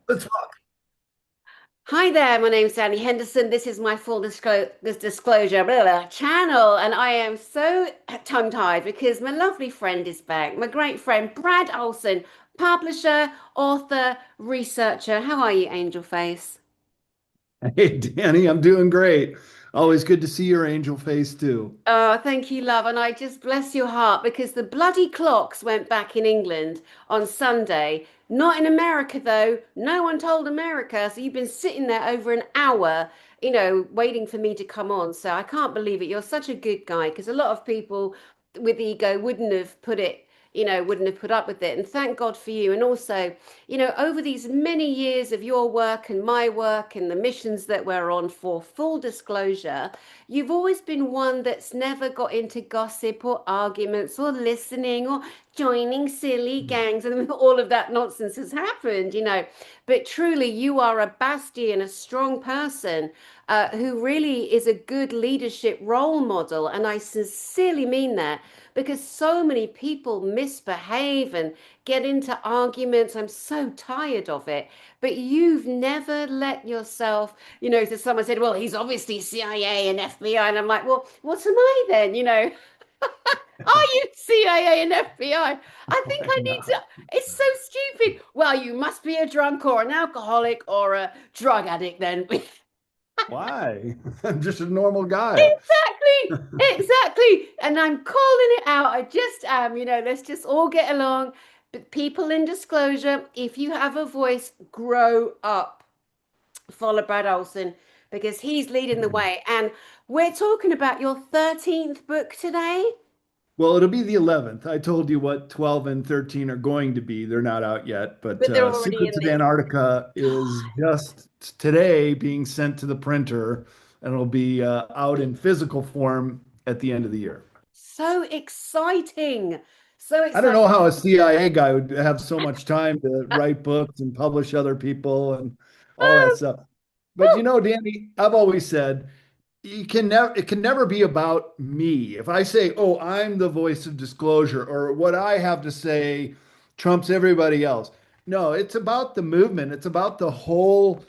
Let's rock. Hi there, my name's Danny Henderson. This is my full disclosure channel, and I am so tongue-tied because my lovely friend is back. My great friend Brad Olsen, publisher, author, researcher. How are you, Angel Face? Hey, Danny, I'm doing great. Always good to see your angel face too. Oh, thank you, love. And I just bless your heart because the bloody clocks went back in England on Sunday. Not in America, though. No one told America. So you've been sitting there over an hour, waiting for me to come on. So I can't believe it. You're such a good guy because a lot of people with ego wouldn't have put up with it. And thank God for you. And also, over these many years of your work and my work and the missions that we're on, for full disclosure, you've always been one that's never got into gossip or arguments or listening or joining silly gangs, and all of that nonsense has happened. But truly, you are a bastion, a strong person who really is a good leadership role model. And I sincerely mean that because so many people misbehave and get into arguments. I'm so tired of it. But you've never let yourself, so someone said, well, he's obviously CIA and FBI. And I'm like, well, what am I then? Are you CIA and FBI? I think I need No. to. It's so stupid. Well, you must be a drunk or an alcoholic or a drug addict then. Why? I'm just a normal guy. Exactly, exactly. And I'm calling it out. I just am, let's just all get along. But people in disclosure, if you have a voice, grow up. Follow Brad Olsen because he's leading the way. And we're talking about your 13th book today, Well, it'll be the 11th. I told you what 12 and 13 are going to be. They're not out yet, but but they're already Secrets in of this. Antarctica is just today being sent to the printer, and it'll be out in physical form at the end of the year. So exciting. So I don't know exciting. how a CIA guy would have so much time to write books and publish other people and all that Oh, stuff. But oh, Danny, I've always said it can never be about me. If I say, "Oh, I'm the voice of disclosure," or what I have to say trumps everybody else. No, it's about the movement. It's about the whole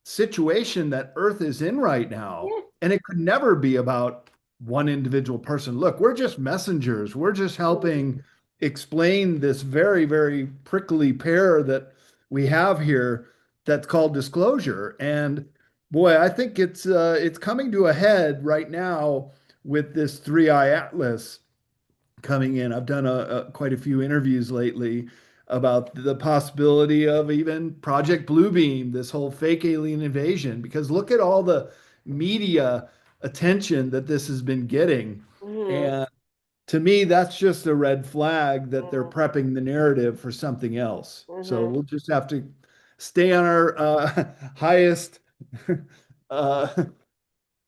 situation that Earth is in right now. yeah. And it could never be about one individual person. Look, we're just messengers. We're just helping explain this very, very prickly pear that we have here that's called disclosure. And boy, I think it's coming to a head right now with this three-eye atlas coming in. I've done quite a few interviews lately about the possibility of even Project Bluebeam, this whole fake alien invasion, because look at all the media attention that this has been getting. Mhm, And to me, that's just a red flag that they're mhm, prepping the narrative for something else. So mhm. we'll just have to stay on our highest uh,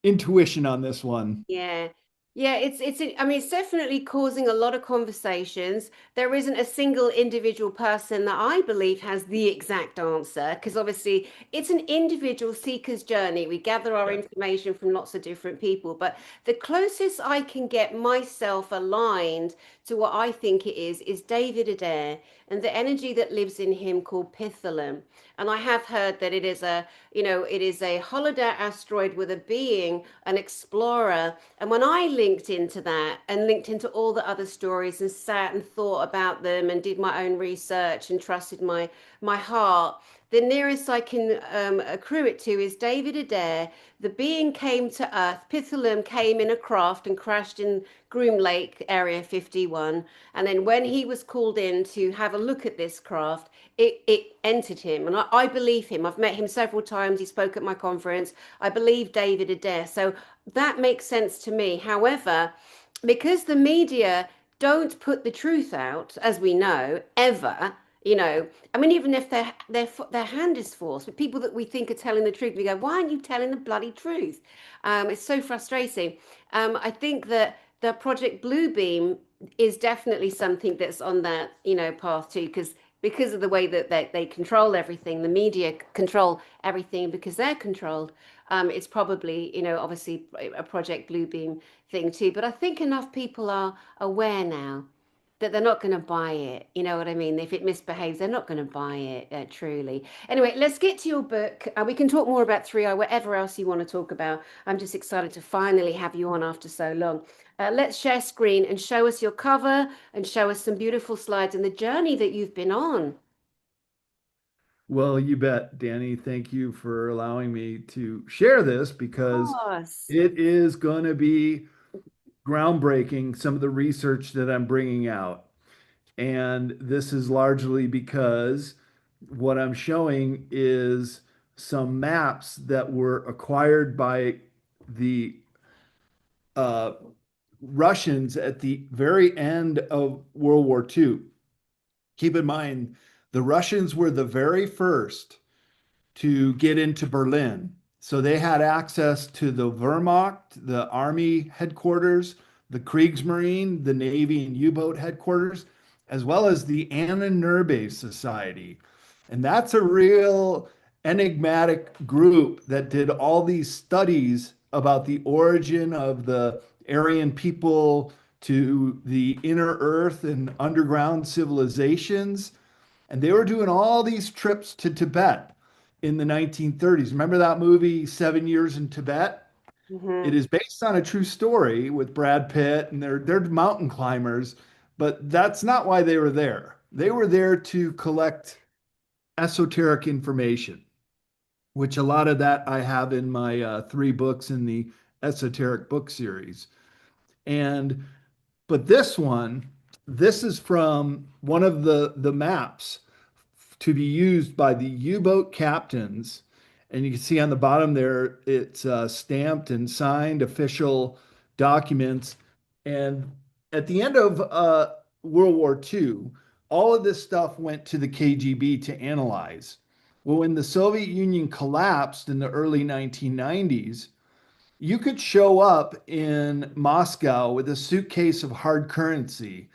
intuition on this one. Yeah. Yeah, I mean it's definitely causing a lot of conversations. There isn't a single individual person that I believe has the exact answer because obviously it's an individual seeker's journey. We gather our Yeah. information from lots of different people, but the closest I can get myself aligned to what I think it is David Adair and the energy that lives in him called Pithalam. And I have heard that it is a holodeck asteroid with a being, an explorer. And when I linked into that and linked into all the other stories and sat and thought about them and did my own research and trusted my heart, the nearest I can accrue it to is David Adair. The being came to Earth. Pithalam came in a craft and crashed in Groom Lake, Area 51. And then when he was called in to have a look at this craft, it entered him. And I believe him. I've met him several times. He spoke at my conference. I believe David Adair. So that makes sense to me. However, because the media don't put the truth out, as we know, ever, I mean, even if their hand is forced, but people that we think are telling the truth, we go, why aren't you telling the bloody truth? It's so frustrating. I think that the Project Bluebeam is definitely something that's on that, path too, because of the way that they control everything, the media control everything because they're controlled. It's probably, obviously a Project Bluebeam thing too. But I think enough people are aware now. that they're not going to buy it. You know what I mean? If it misbehaves, they're not going to buy it, truly. Anyway, let's get to your book. We can talk more about 3i, whatever else you want to talk about. I'm just excited to finally have you on after so long. Let's share screen and show us your cover and show us some beautiful slides and the journey that you've been on. Well, you bet, Danny. Thank you for allowing me to share this Of because course. it is going to be groundbreaking, some of the research that I'm bringing out. And this is largely because what I'm showing is some maps that were acquired by the uh, Russians at the very end of World War II. Keep in mind, the Russians were the very first to get into Berlin. So they had access to the Wehrmacht, the Army headquarters, the Kriegsmarine, the Navy and U-boat headquarters, as well as the Ahnenerbe Society. And that's a real enigmatic group that did all these studies about the origin of the Aryan people to the inner earth and underground civilizations. And they were doing all these trips to Tibet in the 1930s. Remember that movie, 7 Years in Tibet? It Hmm. is based on a true story with Brad Pitt, and they're mountain climbers, but that's not why they were there. They were there to collect esoteric information, which a lot of that I have in my 3 books in the esoteric book series. And but this one, this is from one of the maps to be used by the U-boat captains. And you can see on the bottom there, it's stamped and signed official documents. And at the end of World War II, all of this stuff went to the KGB to analyze. Well, when the Soviet Union collapsed in the early 1990s, you could show up in Moscow with a suitcase of hard currency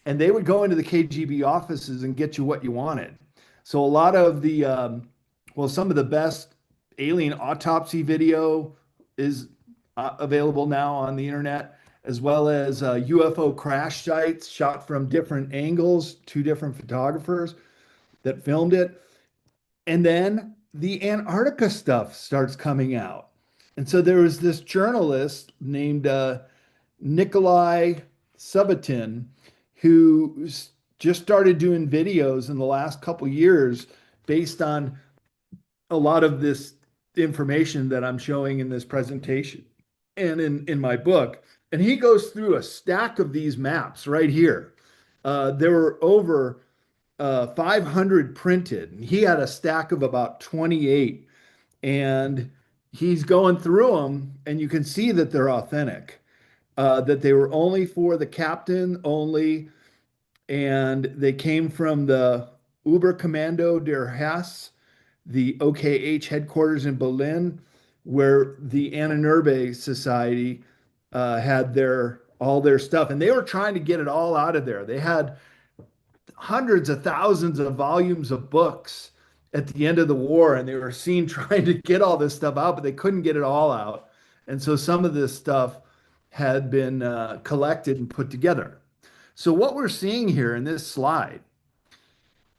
and they would go into the KGB offices and get you what you wanted. So a lot of the, well, some of the best alien autopsy video is available now on the internet, as well as UFO crash sites shot from different angles, 2 different photographers that filmed it. And then the Antarctica stuff starts coming out. And so there was this journalist named Nikolai Subotin, who just started doing videos in the last couple years based on a lot of this information that I'm showing in this presentation and in my book. And he goes through a stack of these maps right here. There were over 500 printed, and he had a stack of about 28. And he's going through them, and you can see that they're authentic, that they were only for the captain only, and they came from the Oberkommando der Hesse, the OKH headquarters in Berlin, where the Ahnenerbe Society had their all their stuff, and they were trying to get it all out of there. They had hundreds of thousands of volumes of books at the end of the war, and they were seen trying to get all this stuff out, but they couldn't get it all out. And so some of this stuff had been collected and put together. So what we're seeing here in this slide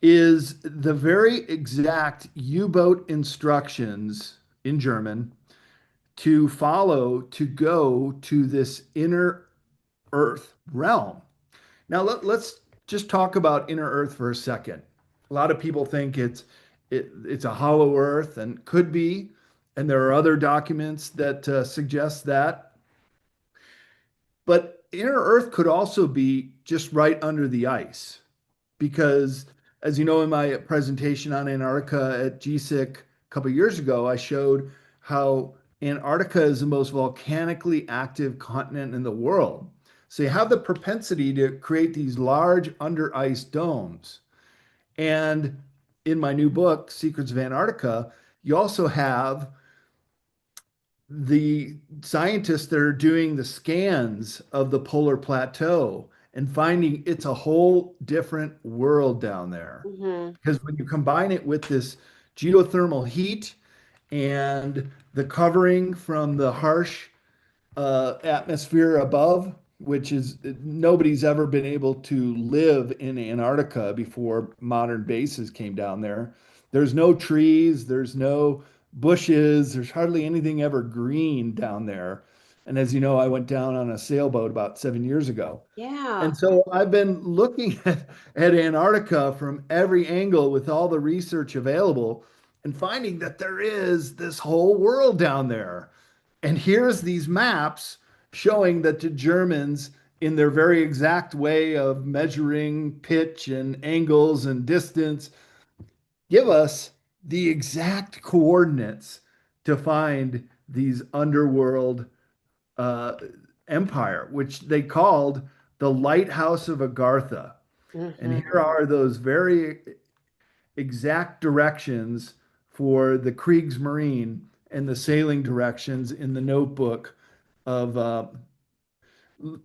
is the very exact U-boat instructions in German to follow to go to this inner Earth realm. Now let's just talk about inner Earth for a second. A lot of people think it's a hollow Earth and could be, and there are other documents that suggest that. But inner Earth could also be just right under the ice, because as you know, in my presentation on Antarctica at GSIC a couple of years ago, I showed how Antarctica is the most volcanically active continent in the world. So you have the propensity to create these large under ice domes. And in my new book, Secrets of Antarctica, you also have the scientists that are doing the scans of the polar plateau and finding it's a whole different world down there. Hmm. Because when you combine it with this geothermal heat and the covering from the harsh atmosphere above, which is nobody's ever been able to live in Antarctica before modern bases came down there. There's no trees, there's no bushes, there's hardly anything ever green down there. And as you know, I went down on a sailboat about 7 years ago. Yeah. And so I've been looking at Antarctica from every angle with all the research available and finding that there is this whole world down there. And here's these maps showing that the Germans, in their very exact way of measuring pitch and angles and distance, give us the exact coordinates to find these underworld uh, empire, which they called the Lighthouse of Agartha. And Hmm. here are those very exact directions for the Kriegsmarine and the sailing directions in the notebook of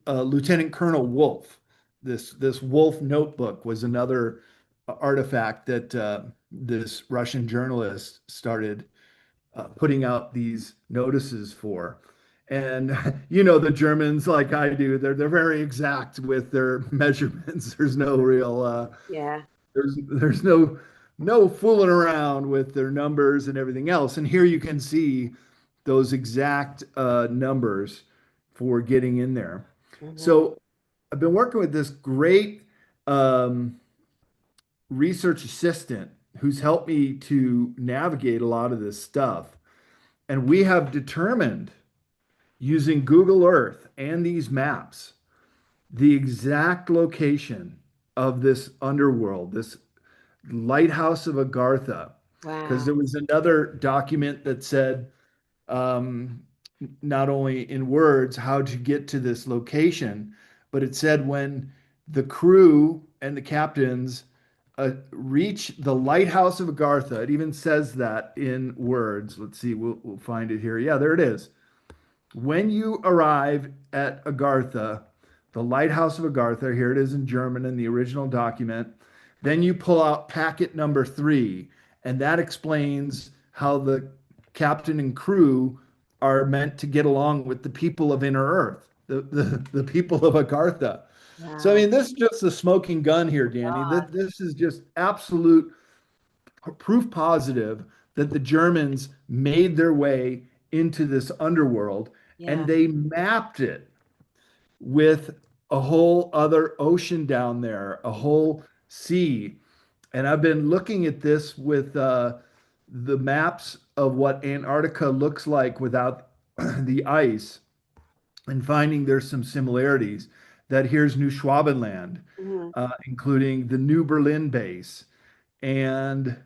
Lieutenant Colonel Wolf. This Wolf notebook was another artifact that this Russian journalist started putting out these notices for. And you know the Germans, like I do, they're very exact with their measurements. There's no real Yeah. there's no fooling around with their numbers and everything else. And here you can see those exact numbers for getting in there. Hmm. So I've been working with this great um, research assistant who's helped me to navigate a lot of this stuff. And we have determined using Google Earth and these maps the exact location of this underworld, this lighthouse of Agartha. Because Wow. there was another document that said, um, not only in words, how to get to this location, but it said when the crew and the captains reach the lighthouse of Agartha, it even says that in words. Let's see, we'll find it here. Yeah, there it is. When you arrive at Agartha, the lighthouse of Agartha, here it is in German in the original document, then you pull out packet number 3, and that explains how the captain and crew are meant to get along with the people of Inner Earth, the people of Agartha. So, I Wow. mean, this is just the smoking gun here, Danny. God. This is just absolute proof positive that the Germans made their way into this underworld and Yeah. they mapped it with a whole other ocean down there, a whole sea. And I've been looking at this with the maps of what Antarctica looks like without the ice and finding there's some similarities. That here's New Schwabenland, Mhm. including the New Berlin base and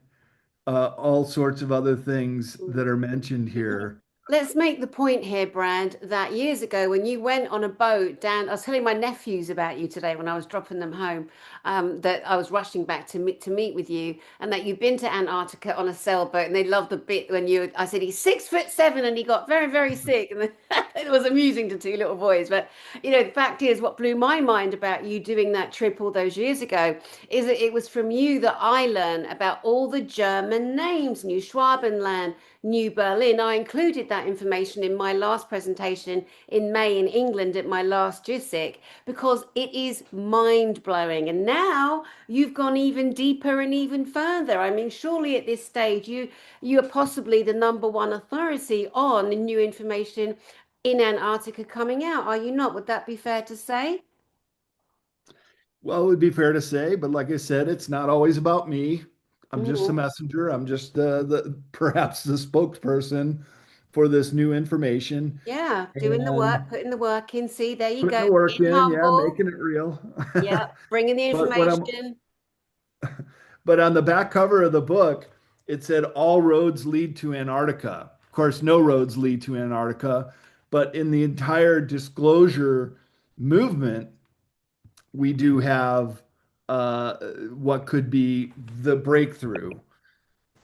all sorts of other things that are mentioned here. Let's make the point here, Brad, that years ago when you went on a boat down, I was telling my nephews about you today when I was dropping them home, that I was rushing back to meet with you, and that you've been to Antarctica on a sailboat, and they loved the bit when I said he's 6'7" and he got very, very sick, and it was amusing to two little boys. But the fact is, what blew my mind about you doing that trip all those years ago is that it was from you that I learned about all the German names, New Schwabenland, New Berlin. I included that information in my last presentation in May in England at my last JISIC because it is mind blowing. And now you've gone even deeper and even further. I mean, surely at this stage you are possibly the number one authority on new information in Antarctica coming out, are you not? Would that be fair to say? Well, it would be fair to say, but like I said, it's not always about me. I'm just the Mhm. messenger. I'm just the perhaps the spokesperson for this new information Yeah, doing the and work, putting the work in. See, there you putting go, the work being in, yeah, humble. making it real. Yeah, bringing the But what I'm information. but on the back cover of the book, it said all roads lead to Antarctica. Of course, no roads lead to Antarctica, but in the entire disclosure movement, we do have what could be the breakthrough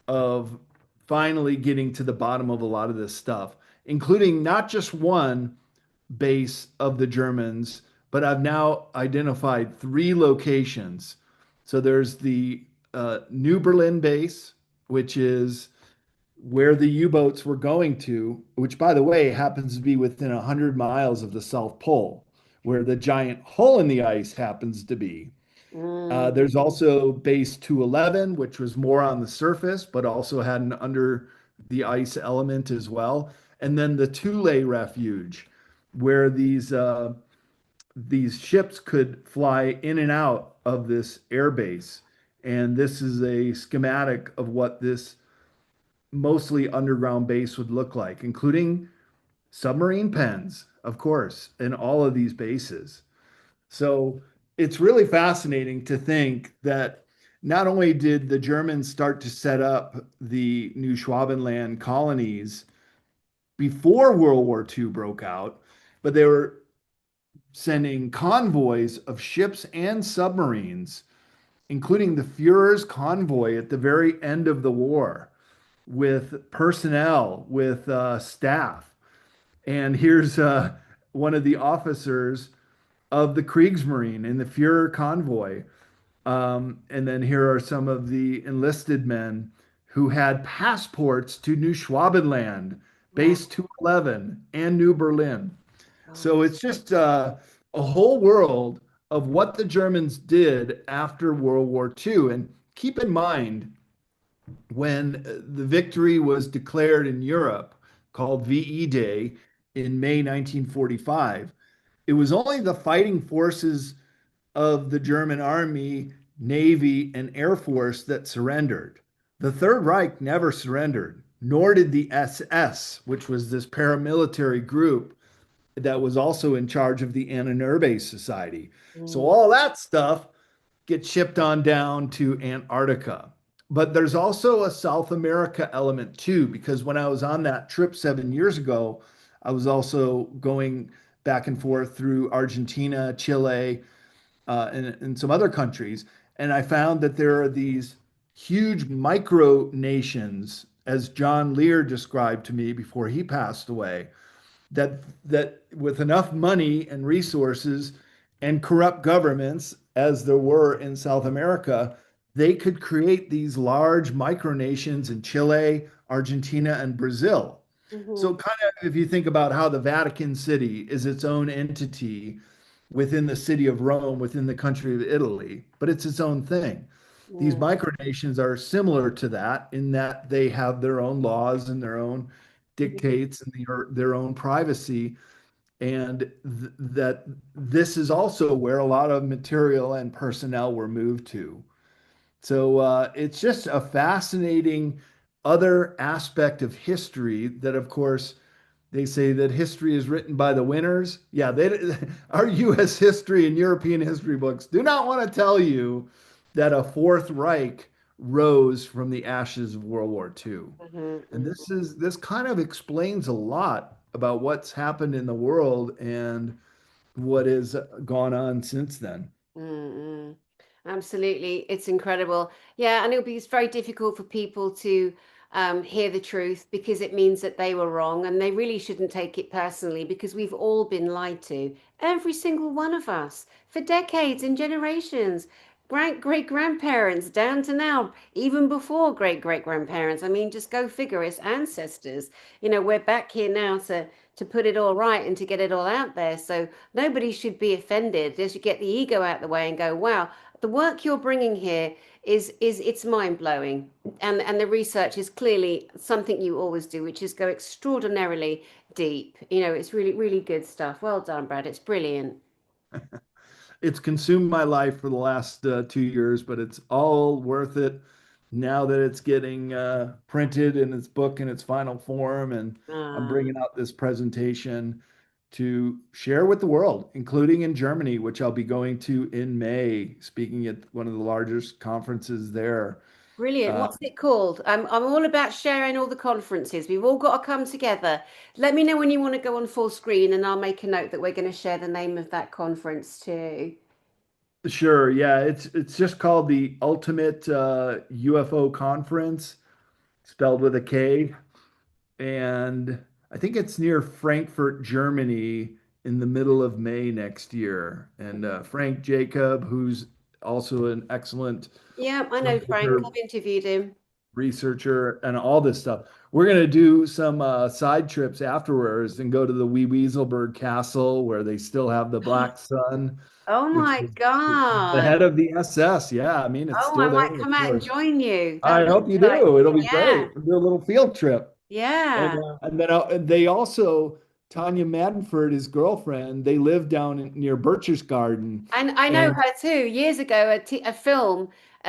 of finally getting to the bottom of a lot of this stuff, including not just one base of the Germans, but I've now identified 3 locations. So there's the New Berlin base, which is where the U-boats were going to, which, by the way, happens to be within 100 miles of the South Pole, where the giant hole in the ice happens to be. Mm, There's also base 211, which was more on the surface, but also had an under the ice element as well. And then the Thule Refuge, where these ships could fly in and out of this air base. And this is a schematic of what this mostly underground base would look like, including submarine pens, of course, in all of these bases. So it's really fascinating to think that not only did the Germans start to set up the New Schwabenland colonies before World War II broke out, but they were sending convoys of ships and submarines, including the Fuhrer's convoy at the very end of the war, with personnel, with staff. And here's one of the officers of the Kriegsmarine in the Fuhrer convoy. And then here are some of the enlisted men who had passports to New Schwabenland, wow. Base 211, and New Berlin. God. So it's just a whole world of what the Germans did after World War II. And keep in mind, when the victory was declared in Europe, called VE Day in May 1945, it was only the fighting forces of the German army, navy, and air force that surrendered. The Third Reich never surrendered, nor did the SS, which was this paramilitary group that was also in charge of the Ahnenerbe Society. So Mm, all that stuff gets shipped on down to Antarctica. But there's also a South America element too, because when I was on that trip 7 years ago, I was also going back and forth through Argentina, Chile, and some other countries. And I found that there are these huge micro nations, as John Lear described to me before he passed away, that with enough money and resources and corrupt governments, as there were in South America, they could create these large micronations in Chile, Argentina, and Brazil. So, mhm, kind of if you think about how the Vatican City is its own entity within the city of Rome, within the country of Italy, but it's its own thing. These mm, micronations are similar to that in that they have their own laws and their own mhm, dictates and their own privacy. And that this is also where a lot of material and personnel were moved to. So it's just a fascinating other aspect of history that, of course, they say that history is written by the winners. Yeah, our U.S. history and European history books do not want to tell you that a Fourth Reich rose from the ashes of World War II. mhm, And mhm, this kind of explains a lot about what's happened in the world and what has gone on since then. mm. Absolutely. It's incredible. Yeah, and it'll be it's very difficult for people to hear the truth because it means that they were wrong and they really shouldn't take it personally because we've all been lied to. Every single one of us for decades and generations. Great grandparents down to now, even before great grandparents. I mean, just go figure, it's ancestors. We're back here now to put it all right and to get it all out there. So nobody should be offended. They should get the ego out the way and go, wow, the work you're bringing here is it's mind blowing, and the research is clearly something you always do, which is go extraordinarily deep. It's really good stuff. Well done, Brad. It's brilliant. It's consumed my life for the last 2 years, but it's all worth it now that it's getting printed in its book in its final form. And I'm Ah, bringing out this presentation to share with the world, including in Germany, which I'll be going to in May, speaking at one of the largest conferences there. brilliant. Uh, What's it called? I'm all about sharing all the conferences. We've all got to come together. Let me know when you want to go on full screen, and I'll make a note that we're going to share the name of that conference too. sure, yeah, it's just called the Ultimate UFO Conference, spelled with a K. And I think it's near Frankfurt, Germany, in the middle of May next year. And Frank Jacob, who's also an excellent Yeah, I know Frank. filmmaker, I've interviewed him. researcher, and all this stuff. We're gonna do some side trips afterwards and go to the Wee Weaselberg Castle where they still have the Black Sun, Oh which my was the God. head of the SS. Yeah, I mean it's Oh, I still there, might come of out and course. join you. That I would hope you be like, do. It'll be yeah, great. We'll do a little field trip. yeah. And then they also Tanya Madenford, his girlfriend, they live down near Birch's Garden, And I know and her too. Years ago, a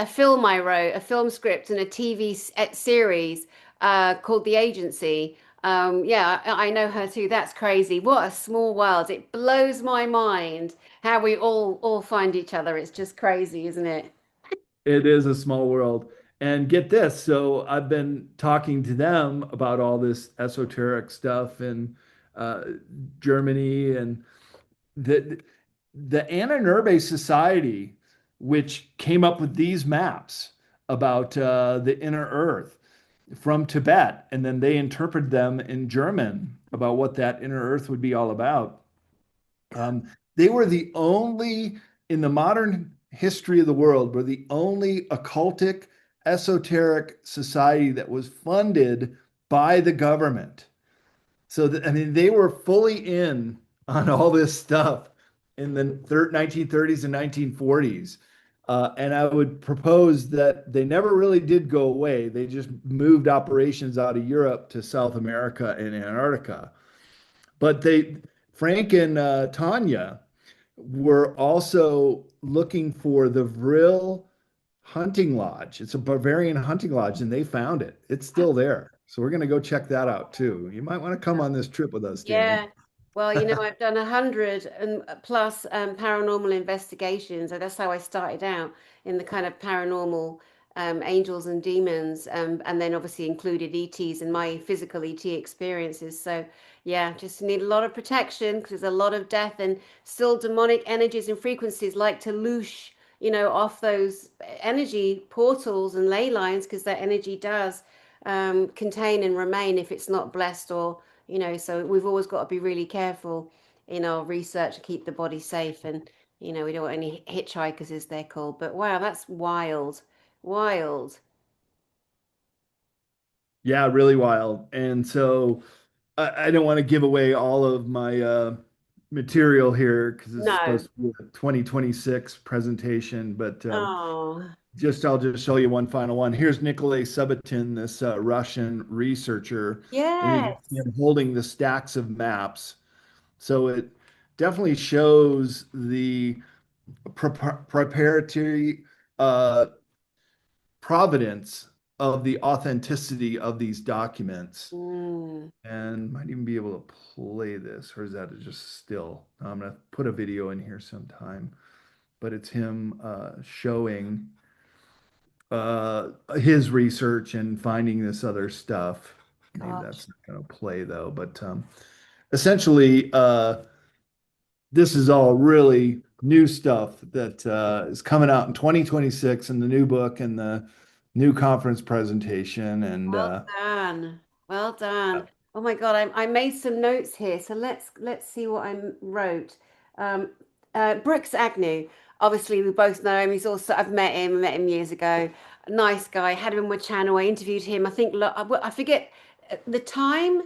film I wrote, a film script and a TV series called The Agency. Yeah, I know her too. That's crazy. What a small world. It blows my mind how we all find each other. It's just crazy, isn't it? it is a small world. And get this, so I've been talking to them about all this esoteric stuff in uh, Germany and the the Ananurbe Society, which came up with these maps about the inner Earth from Tibet, and then they interpreted them in German about what that inner Earth would be all about. They were the only, in the modern history of the world, were the only occultic, esoteric society that was funded by the government. So, I mean, they were fully in on all this stuff in the 1930s and 1940s. And I would propose that they never really did go away. They just moved operations out of Europe to South America and Antarctica. But Frank and Tanya were also looking for the Vril hunting lodge. It's a Bavarian hunting lodge, and they found it. It's still there. So we're going to go check that out too. You might want to come on this trip with us, Danny. Yeah. Well, I've done 100 and plus paranormal investigations. And that's how I started out in the kind of paranormal angels and demons, and then obviously included ETs and my physical ET experiences. So, yeah, just need a lot of protection because there's a lot of death and still demonic energies and frequencies like to loosh, off those energy portals and ley lines because that energy does contain and remain if it's not blessed or so we've always got to be really careful in our research to keep the body safe. And we don't want any hitchhikers, as they're called. But wow, that's wild, wild. Yeah, really wild. And so I don't want to give away all of my material here because it's No. supposed to be a 2026 presentation, but Oh, I'll just show you one final one. Here's Nikolay Subotin, this Russian researcher, and you can see yes. him holding the stacks of maps. So it definitely shows the preparatory uh, providence of the authenticity of these documents. Mm. And might even be able to play this, or is that just still? I'm gonna put a video in here sometime, but it's him showing his research and finding this other stuff. Maybe Gosh. that's not going to play though, but essentially, this is all really new stuff that is coming out in 2026 in the new book and the new conference presentation. And Well done. Well done. Oh my God, I made some notes here. So let's see what I wrote. Um, Brooks Agnew. Obviously, we both know him. He's also I've met him years ago. Nice guy. Had him on my channel. I interviewed him. I think I forget the time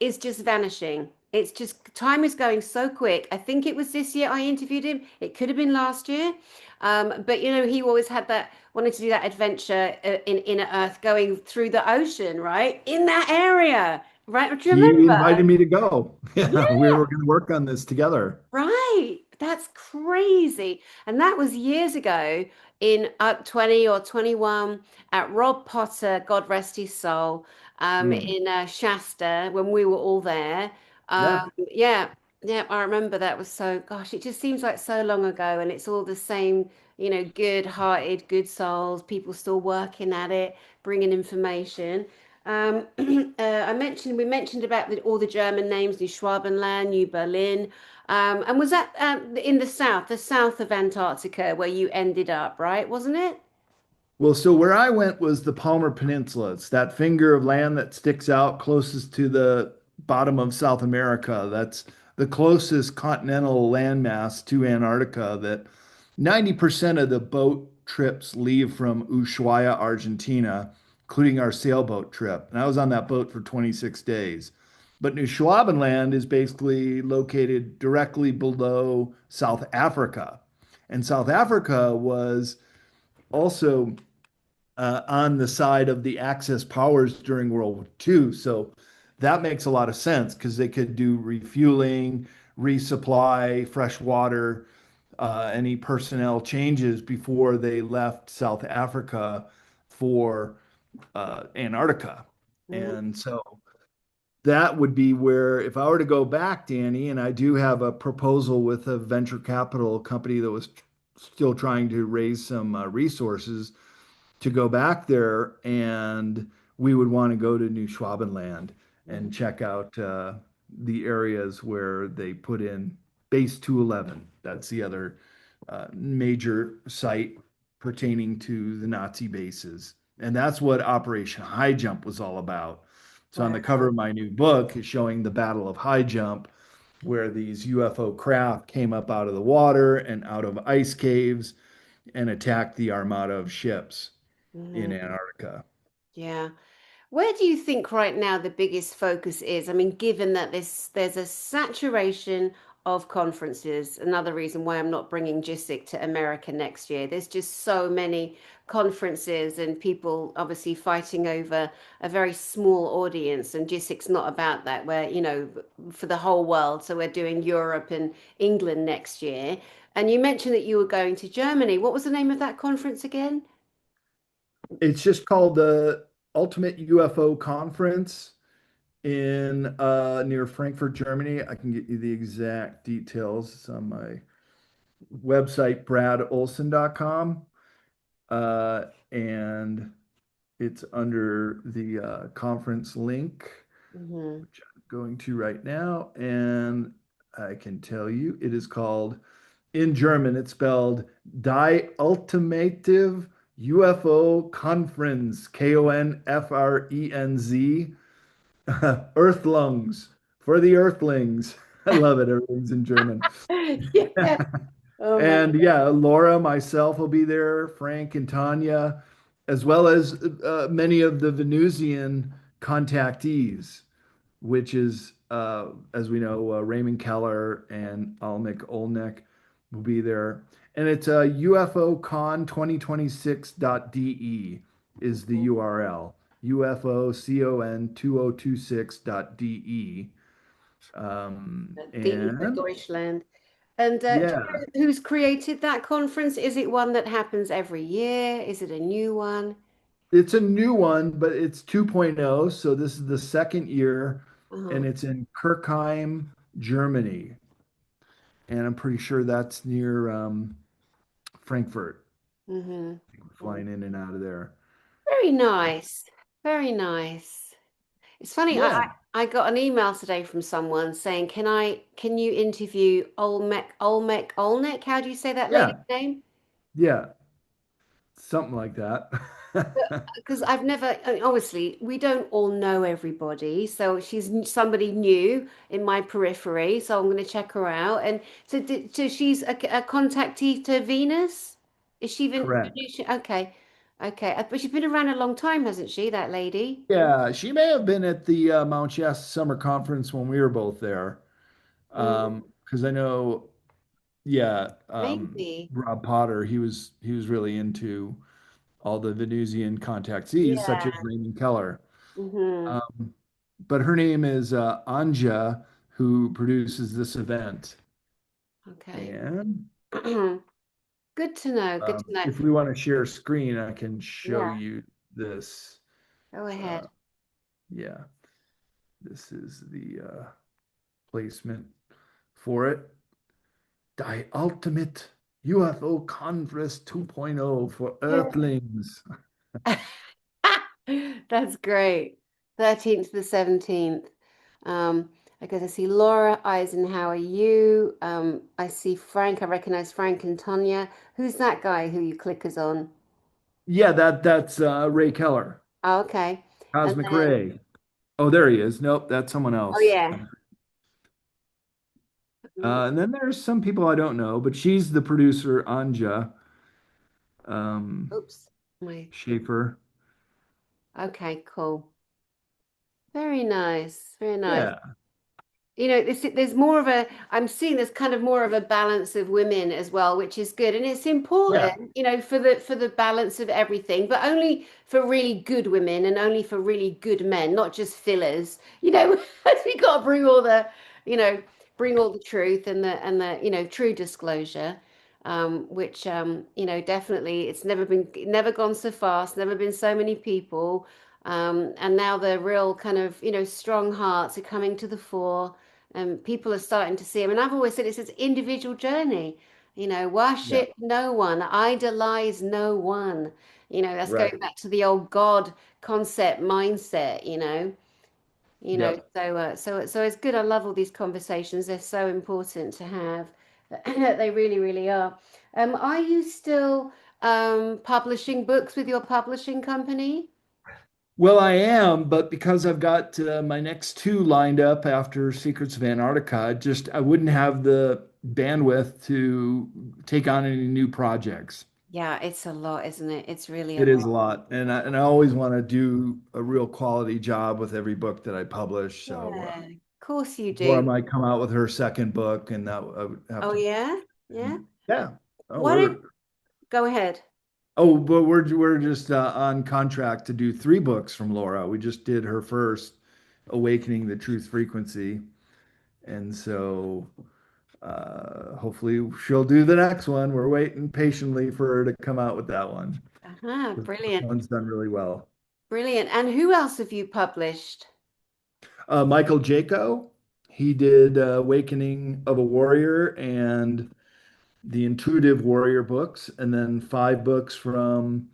is just vanishing. It's just time is going so quick. I think it was this year I interviewed him. It could have been last year. But he always had that wanted to do that adventure in inner Earth, going through the ocean, right? In that area, right? Do you he remember? invited me to go. Yeah, we Yeah. were going to work on this together. Right. That's crazy. And that was years ago in 20 or 21 at Rob Potter, God rest his soul, Mm. in Shasta when we were all there. Yeah. Yeah, yeah, I remember that was so, gosh, it just seems like so long ago and it's all the same, good-hearted, good souls, people still working at it, bringing information. We mentioned about all the German names, New Schwabenland, New Berlin. And was that in the south of Antarctica, where you ended up, right? Wasn't it? Well, so where I went was the Palmer Peninsula. It's that finger of land that sticks out closest to the bottom of South America. That's the closest continental landmass to Antarctica that 90% of the boat trips leave from Ushuaia, Argentina, including our sailboat trip. And I was on that boat for 26 days. But New Schwabenland is basically located directly below South Africa. And South Africa was also on the side of the Axis powers during World War II. So that makes a lot of sense because they could do refueling, resupply, fresh water, any personnel changes before they left South Africa for Antarctica. Mm, And so that would be where, if I were to go back, Danny, and I do have a proposal with a venture capital company that was still trying to raise some resources to go back there, and we would want to go to New Schwabenland mhm. and check out the areas where they put in Base 211. That's the other major site pertaining to the Nazi bases. And that's what Operation High Jump was all about. So on the cover Wow. of my new book is showing the Battle of High Jump, where these UFO craft came up out of the water and out of ice caves and attacked the armada of ships in Mhm. Antarctica. Yeah. Where do you think right now the biggest focus is? I mean, given that there's a saturation of conferences, another reason why I'm not bringing GISIC to America next year. There's just so many conferences and people obviously fighting over a very small audience, and GISIC's not about that. We're, for the whole world. So we're doing Europe and England next year. And you mentioned that you were going to Germany. What was the name of that conference again? It's just called the Ultimate UFO Conference in near Frankfurt, Germany. I can get you the exact details. It's on my website, bradolsen.com. And it's under the conference link, Hmm. which I'm going to right now. And I can tell you it is called, in German, it's spelled Die Ultimative UFO Conference, Konfrenz, Earthlings, for the Earthlings. I love it. Everything's in German. Yeah. Oh my And yeah, Laura, myself will be there, Frank and Tanya, as well as many of the Venusian contactees, which is, as we know, Raymond Keller and Almik Olnek will be there. And it's UFOcon2026.de is the God. URL. UFOcon2026.de. D for And Deutschland. And do yeah, you know who's created that conference? Is it one that happens every year? Is it a new one? it's a new one, but it's 2.0. So this is the second year, Uh-huh. and it's in Kirchheim, Germany. And I'm pretty sure that's near Frankfurt. Hmm. Flying in and out of there. Very nice. Very nice. It's funny, Yeah, I got an email today from someone saying, can you interview Olnek? How do you say that lady's yeah, name? yeah, something like that. Because I've never, I mean, obviously, we don't all know everybody. So she's somebody new in my periphery. So I'm going to check her out. And so, so she's a contactee to Venus? Is she even? Correct. Okay. Okay. But she's been around a long time, hasn't she, that lady? Yeah, she may have been at the Mount Shasta Summer Conference when we were both there. Mm, Because I know, yeah, maybe. Rob Potter, he was really into all the Venusian contactees, such Yeah. as Raymond Keller. Hmm. Um, but her name is Anja, who produces this event. Okay. And Good to know. Good to know. if we want to share screen, I can show Yeah. you this. Go Uh, ahead. yeah, this is the placement for it. Die Ultimate UFO Congress 2.0 for Earthlings. That's great. 13th to the 17th. Um, I guess I see Laura Eisenhower, you. I see Frank. I recognize Frank and Tonya. Who's that guy who you clickers on? Yeah, that's Ray Keller, Oh, okay. And Cosmic then, Ray. Oh, there he is. Nope, that's someone oh else. yeah. Mm, And then there's some people I don't know, but she's the producer, Anja oops. My, Schaefer. Okay, cool. Very nice. Very nice. Yeah, There's more of a, I'm seeing there's kind of more of a balance of women as well, which is good. And it's yeah, important, for the balance of everything, but only for really good women and only for really good men, not just fillers. We got to bring all you know, bring all the truth and the true disclosure. Which definitely it's never gone so fast, never been so many people. And now the real kind of, strong hearts are coming to the fore, and people are starting to see him. And I've always said it's an individual journey. yeah, Worship no one, idolize no one. That's right. going back to the old God concept mindset. Yep. So it's good. I love all these conversations. They're so important to have. They really, really are. Are you still publishing books with your publishing company? Well, I am, but because I've got my next two lined up after Secrets of Antarctica, I wouldn't have the bandwidth to take on any new projects. Yeah, it's a lot, isn't it? It's really a It is a lot. lot, and I always want to do a real quality job with every book that I publish. So Yeah, of course you Laura do. might come out with her second book, and that I would have Oh to. yeah, yeah. Yeah. Oh, What did Go ahead. but we're just on contract to do three books from Laura. We just did her first, Awakening the Truth Frequency, and so hopefully she'll do the next one. We're waiting patiently for her to come out with that one. Uh-huh, The first brilliant, one's done really well. brilliant. And who else have you published? Michael Jaco, he did Awakening of a Warrior and the Intuitive Warrior books, and then five books from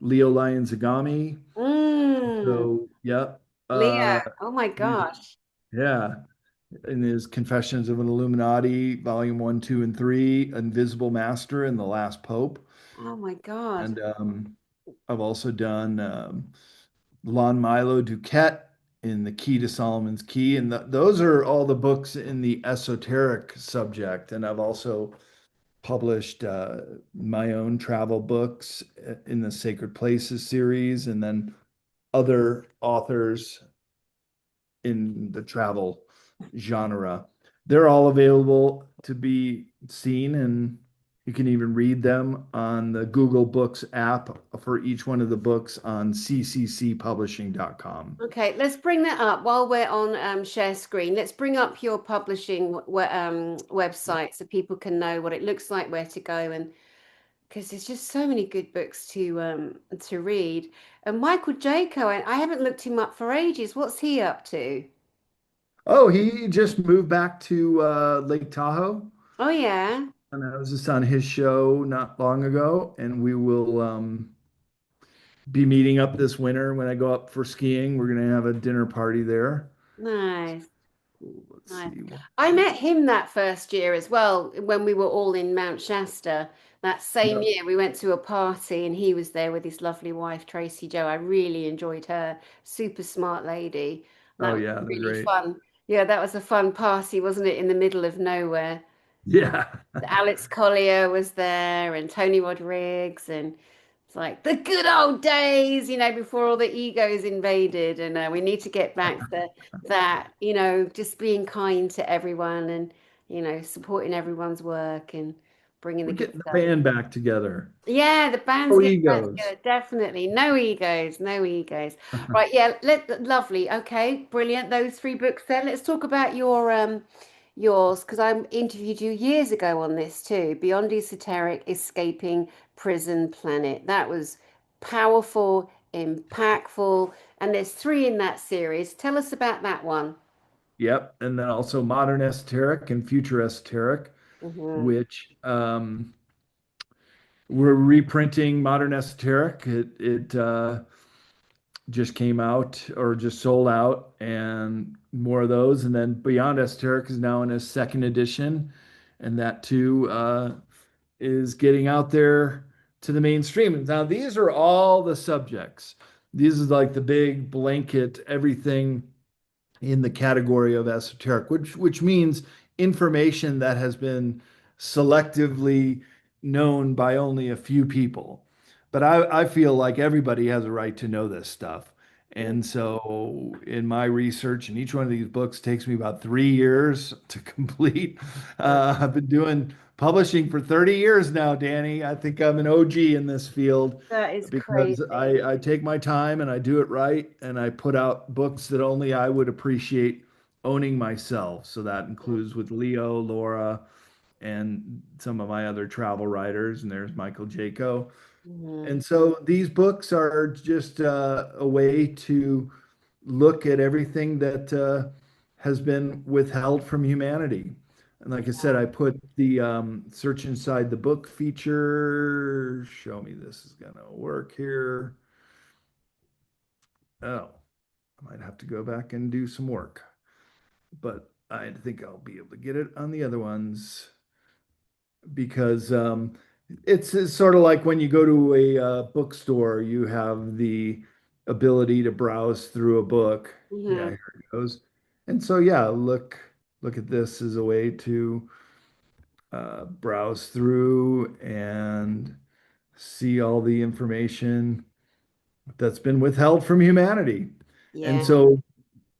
Leo Lion Zagami. Mm, So, yep. Leah. Oh my gosh. Yeah. In his Confessions of an Illuminati, Volume One, Two, and Three, Invisible Master, and the Last Pope. Oh my God. And I've also done Lon Milo Duquette in The Key to Solomon's Key. And those are all the books in the esoteric subject. And I've also published my own travel books in the Sacred Places series, and then other authors in the travel genre. They're all available to be seen, and you can even read them on the Google Books app for each one of the books on cccpublishing.com. Okay, let's bring that up while we're on share screen. Let's bring up your publishing website so people can know what it looks like, where to go, and because there's just so many good books to read. And Michael Jaco, I haven't looked him up for ages. What's he up to? Oh, he just moved back to Lake Tahoe, Oh yeah, and I was just on his show not long ago, and we will be meeting up this winter when I go up for skiing. We're going to have a dinner party there. nice. Let's Nice. see. I met him that first year as well when we were all in Mount Shasta. That same Yep. year, we went to a party and he was there with his lovely wife, Tracy Joe. I really enjoyed her. Super smart lady. Oh That was yeah, they're really great. fun. Yeah, that was a fun party, wasn't it? In the middle of nowhere. Yeah. Alex Collier was there and Tony Rodriguez, and it's like the good old days, before all the egos invaded. And we need to get back to that, just being kind to everyone and, supporting everyone's work and bringing the We're good getting the stuff. band back together. Yeah, the band's No getting back egos. together, definitely. No egos, no egos. Right, yeah, lovely. Okay, brilliant. Those three books then. Let's talk about yours, because I interviewed you years ago on this too. Beyond Esoteric, Escaping Prison Planet. That was powerful, impactful, and there's three in that series. Tell us about that one. Yep. And then also modern esoteric and future esoteric, Hmm. which we're reprinting modern esoteric. It just came out or just sold out, and more of those. And then Beyond Esoteric is now in a second edition, and that too is getting out there to the mainstream. Now, these are all the subjects. These is like the big blanket, everything in the category of esoteric, which means information that has been selectively known by only a few people. But I feel like everybody has a right to know this stuff. And so in my research, and each one of these books takes me about 3 years to complete. Wow, I've been doing publishing for 30 years now, Danny. I think I'm an OG in this field that is because crazy. I take my time and I do it right, and I put out books that only I would appreciate owning myself. So that includes with Leo, Laura, and some of my other travel writers, and there's Michael Jaco. Mhm. And so these books are just a way to look at everything that has been withheld from humanity. And like I said, I put the search inside the book feature. Show me this is going to work here. Oh, I might have to go back and do some work, but I think I'll be able to get it on the other ones because it's sort of like when you go to a bookstore, you have the ability to browse through a book. Yeah, Mhm. here it goes. And so, yeah, look at this as a way to browse through and see all the information that's been withheld from humanity. And Yeah. so,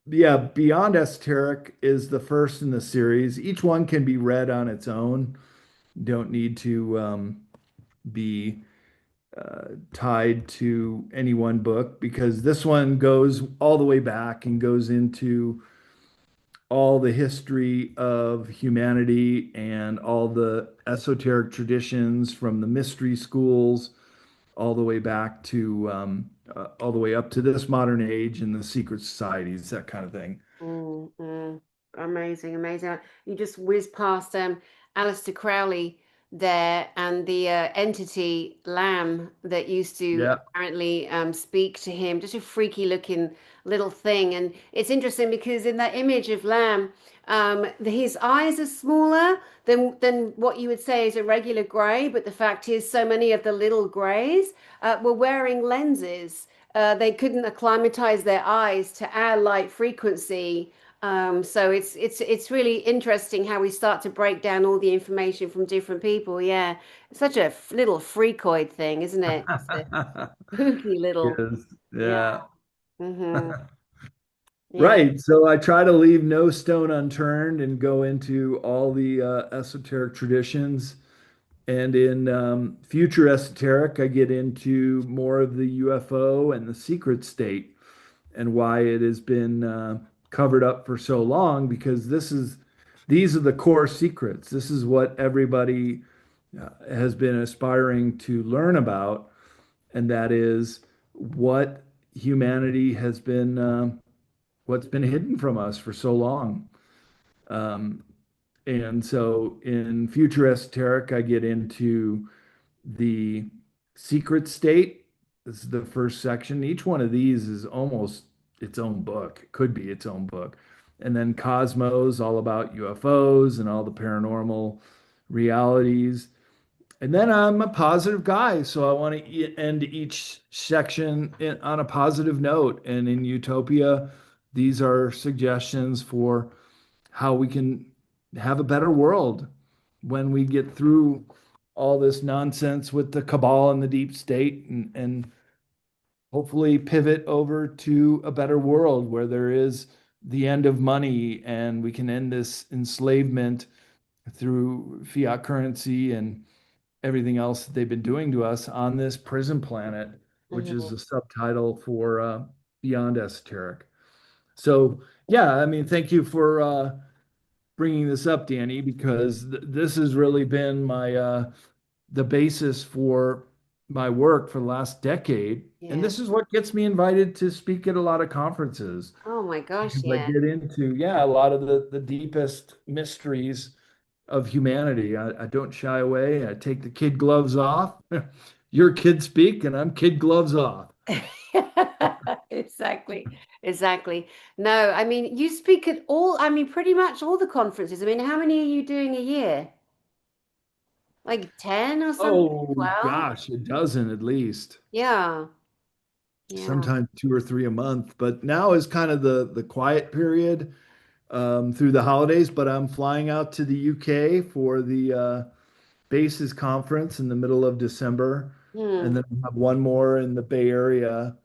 yeah, Beyond Esoteric is the first in the series. Each one can be read on its own. Don't need to be tied to any one book because this one goes all the way back and goes into all the history of humanity and all the esoteric traditions from the mystery schools all the way back to all the way up to this modern age and the secret societies, that kind of thing. Mm, mm. Amazing, amazing. You just whizzed past Aleister Crowley there and the entity Lamb that used to Yeah. apparently speak to him. Just a freaky looking little thing. And it's interesting because in that image of Lamb, his eyes are smaller than what you would say is a regular grey. But the fact is, so many of the little greys were wearing lenses. They couldn't acclimatize their eyes to our light frequency. So it's really interesting how we start to break down all the information from different people. Yeah, it's such a little freakoid thing, isn't it? Just a spooky little. Yes. Yeah. Yeah. Hmm. Yeah. Right. So I try to leave no stone unturned and go into all the esoteric traditions. And in future esoteric, I get into more of the UFO and the secret state and why it has been covered up for so long, because these are the core secrets. This is what everybody has been aspiring to learn about, and that is what humanity has been what's been hidden from us for so long. Um, and so in future esoteric, I get into the secret state. This is the first section. Each one of these is almost its own book. It could be its own book. And then Cosmos, all about UFOs and all the paranormal realities. And then I'm a positive guy, so I want to end each section on a positive note. And in Utopia, these are suggestions for how we can have a better world when we get through all this nonsense with the cabal and the deep state, and hopefully pivot over to a better world where there is the end of money and we can end this enslavement through fiat currency and everything else that they've been doing to us on this prison planet, which is Hmm. a subtitle for Beyond Esoteric. So, yeah, I mean, thank you for bringing this up, Danny, because this has really been my the basis for my work for the last decade. And Yeah. this is what gets me invited to speak at a lot of conferences Oh my gosh. because I Yeah. get into, yeah, a lot of the deepest mysteries of humanity. I don't shy away. I take the kid gloves off. You're kid speak, and I'm kid gloves off. Exactly. Exactly. No, I mean, you speak at all, I mean, pretty much all the conferences. I mean, how many are you doing a year? Like 10 or something? Oh 12? gosh, a dozen at least. Yeah. Yeah. Sometimes two or three a month. But now is kind of the quiet period through the holidays. But I'm flying out to the UK for the Bases conference in the middle of December, and Hmm. then I have one more in the Bay Area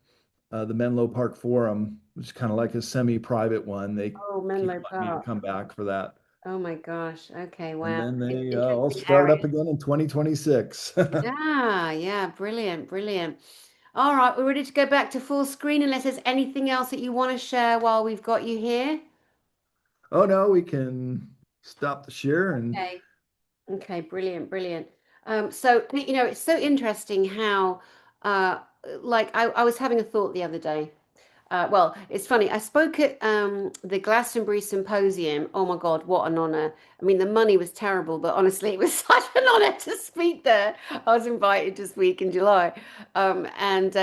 the Menlo Park Forum, which is kind of like a semi-private one. They Oh, keep Menlo wanting me to Park. come back for that. Oh my gosh. Okay, And wow. then they all Interesting start up area. again in 2026. Yeah, yeah, brilliant, brilliant. All right, we're ready to go back to full screen unless there's anything else that you want to share while we've got you here. Oh no, we can stop the share and Okay. Okay, brilliant, brilliant. So it's so interesting how like I was having a thought the other day. Well, it's funny. I spoke at the Glastonbury Symposium. Oh my God, what an honor. I mean, the money was terrible, but honestly, it was such an honor to speak there. I was invited to speak in July. And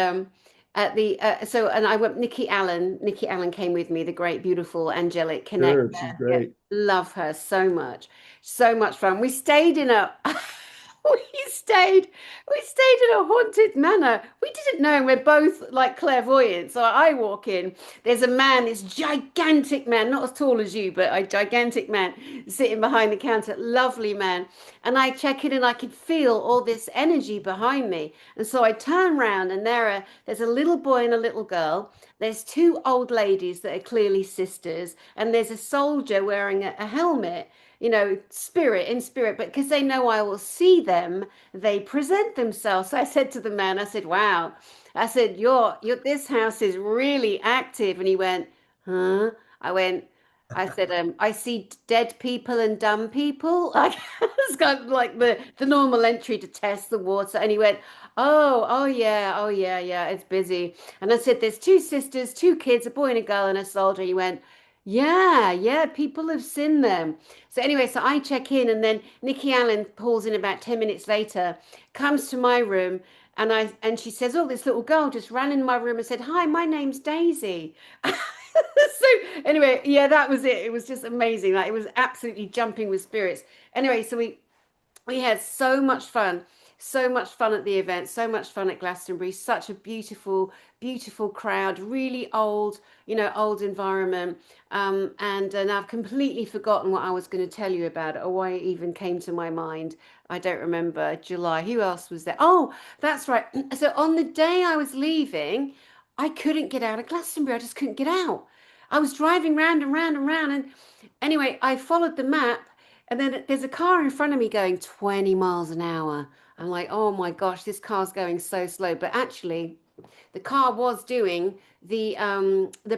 at the and I went, Nikki Allen came with me, the great, beautiful, angelic connector. sure, she's Yeah, great. love her so much. So much fun. We stayed in a we stayed we stayed in a haunted manor. We didn't know, we're both like clairvoyant. So I walk in, there's a man, this gigantic man, not as tall as you, but a gigantic man sitting behind the counter, lovely man. And I check in and I could feel all this energy behind me. And so I turn around and there's a little boy and a little girl. There's two old ladies that are clearly sisters, and there's a soldier wearing a helmet, spirit in spirit, but because they know I will see them, they present themselves. So I said to the man, I said, wow, I said, this house is really active. And he went, huh? I went, I said, I see dead people and dumb people. Like it's kind of like the normal entry to test the water. And he went, oh yeah, oh yeah, yeah, it's busy. And I said, there's two sisters, two kids, a boy and a girl, and a soldier. He went, yeah, yeah, people have seen them. So anyway, so I check in, and then Nikki Allen pulls in about 10 minutes later, comes to my room, and she says, oh, this little girl just ran in my room and said, hi, my name's Daisy. So anyway, yeah, that was it. It was just amazing. Like it was absolutely jumping with spirits. Anyway, so we had so much fun at the event, so much fun at Glastonbury, such a beautiful, beautiful crowd, really old, old environment. And I've completely forgotten what I was going to tell you about it or why it even came to my mind. I don't remember. July. Who else was there? Oh, that's right. So on the day I was leaving, I couldn't get out of Glastonbury. I just couldn't get out. I was driving round and round and round. And anyway, I followed the map, and then there's a car in front of me going 20 miles an hour. I'm like, oh my gosh, this car's going so slow. But actually, the car was doing the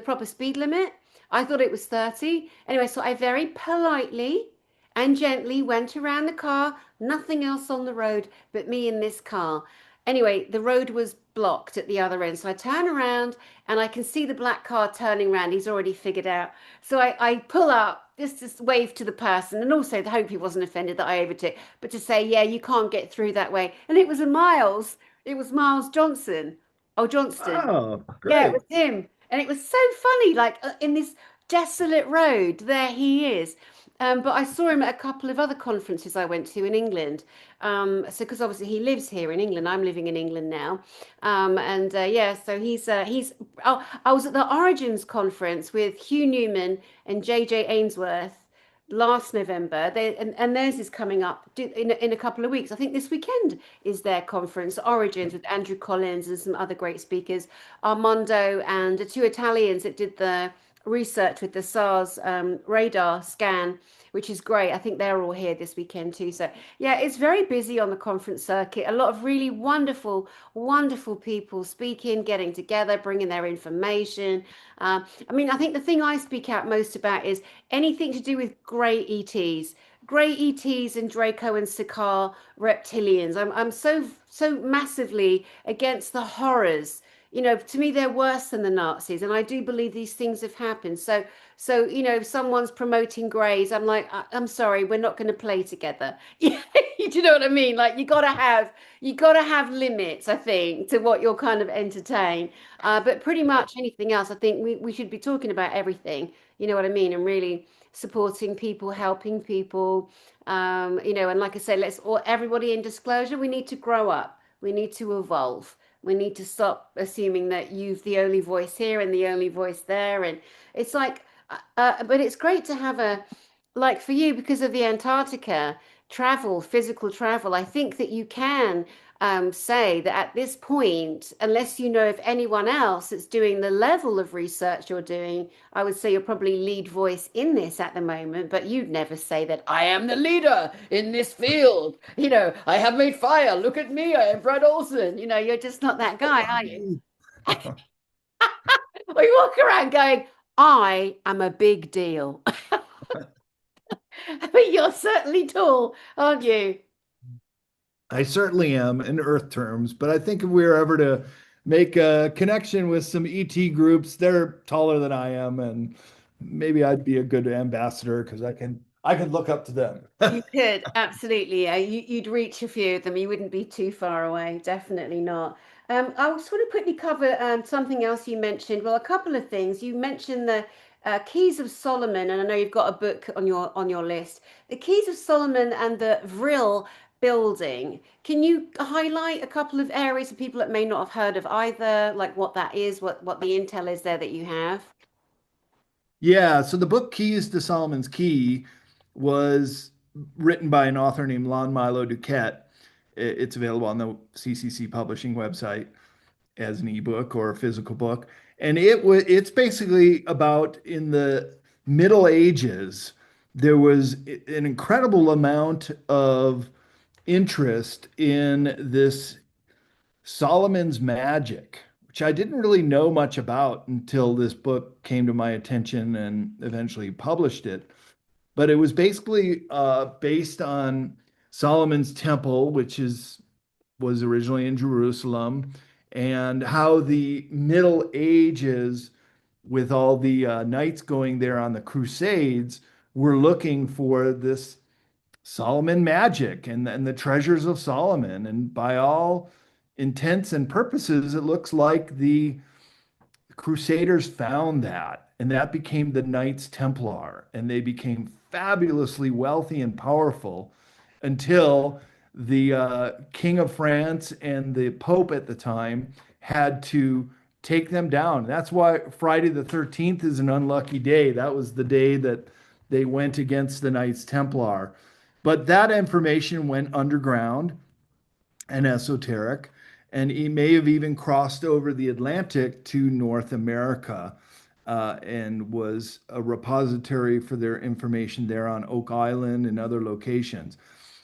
proper speed limit. I thought it was 30. Anyway, so I very politely and gently went around the car, nothing else on the road but me in this car. Anyway, the road was blocked at the other end. So I turn around and I can see the black car turning around. He's already figured out. So I pull up, just wave to the person, and also to hope he wasn't offended that I overtook, but to say, yeah, you can't get through that way. And it was Miles Johnson. Oh, Johnston. Oh, Yeah, it great. was him. And it was so funny, like in this desolate road, there he is. But I saw him at a couple of other conferences I went to in England. So because obviously he lives here in England, I'm living in England now. And yeah, so he's. Oh, I was at the Origins conference with Hugh Newman and JJ Ainsworth last November. And theirs is coming up in a couple of weeks. I think this weekend is their conference, Origins, with Andrew Collins and some other great speakers, Armando and the two Italians that did the research with the SARS radar scan, which is great. I think they're all here this weekend too. So yeah, it's very busy on the conference circuit. A lot of really wonderful, wonderful people speaking, getting together, bringing their information. I mean, I think the thing I speak out most about is anything to do with grey ETs. Grey ETs and Draco and Sakar reptilians. I'm so massively against the horrors. To me, they're worse than the Nazis, and I do believe these things have happened. So if someone's promoting greys, I'm like, I'm sorry, we're not going to play together. Do you know what I mean? Like you got to have limits, I think, to what you'll kind of entertain. But pretty much anything else, I think we should be talking about everything. You know what I mean? And really supporting people, helping people. And like I say, everybody in disclosure, we need to grow up. We need to evolve. We need to stop assuming that you've the only voice here and the only voice there. And it's like, but it's great to have like for you, because of the Antarctica physical travel. I think that you can. say that at this point, unless you know of anyone else that's doing the level of research you're doing, I would say you're probably lead voice in this at the moment, but you'd never say that I am the leader in this field. I have made fire. Look at me. I am Brad Olsen. You're just not that guy, are you? Or you walk around going, I am a big deal. But you're certainly tall, aren't you? I certainly am in Earth terms, but I think if we were ever to make a connection with some ET groups, they're taller than I am, and maybe I'd be a good ambassador because I can look up to them. You could, absolutely. Yeah. You'd reach a few of them. You wouldn't be too far away. Definitely not. I just want to quickly cover something else you mentioned. Well, a couple of things. You mentioned the Keys of Solomon, and I know you've got a book on your list. The Keys of Solomon and the Vril building. Can you highlight a couple of areas for people that may not have heard of either, like what that is, what the intel is there that you have? Yeah, so the book Keys to Solomon's Key was written by an author named Lon Milo Duquette. It's available on the CCC publishing website as an ebook or a physical book. And it's basically about in the Middle Ages, there was an incredible amount of interest in this Solomon's magic, which I didn't really know much about until this book came to my attention and eventually published it. But it was basically based on Solomon's temple, which was originally in Jerusalem, and how the Middle Ages, with all the knights going there on the Crusades, were looking for this Solomon magic and the treasures of Solomon. And by all intents and purposes, it looks like the Crusaders found that, and that became the Knights Templar, and they became fabulously wealthy and powerful until the King of France and the Pope at the time had to take them down. That's why Friday the 13th is an unlucky day. That was the day that they went against the Knights Templar. But that information went underground and esoteric, and he may have even crossed over the Atlantic to North America and was a repository for their information there on Oak Island and other locations.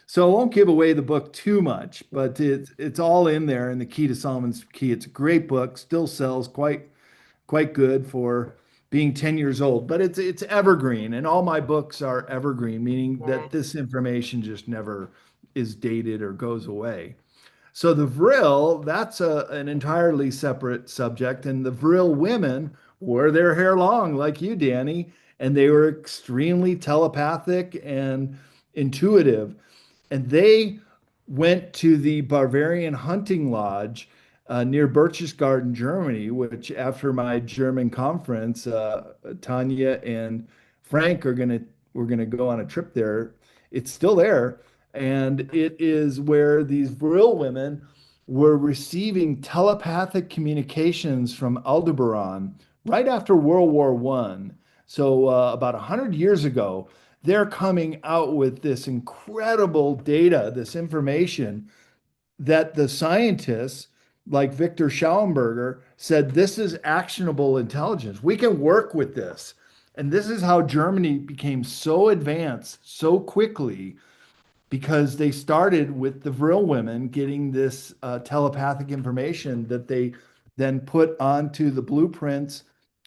So I won't give away the book too much, but it's all in there in the Key to Solomon's Key. It's a great book, still sells quite good for being 10 years old, but it's evergreen, and all my books are evergreen, meaning Yeah. that this information just never is dated or goes away. So the Vril, that's an entirely separate subject. And the Vril women wore their hair long, like you, Danny, and they were extremely telepathic and intuitive. And they went to the Bavarian hunting lodge near Berchtesgaden, Germany, which after my German conference, Tanya and Frank we're gonna go on a trip there. It's still there, and it is where these Vril women were receiving telepathic communications from Aldebaran right after World War One. So about 100 years ago, they're coming out with this incredible data, this information that the scientists like Victor Schauenberger said this is actionable intelligence. We can work with this. And this is how Germany became so advanced so quickly because they started with the Vril women getting this telepathic information that they then put onto the blueprints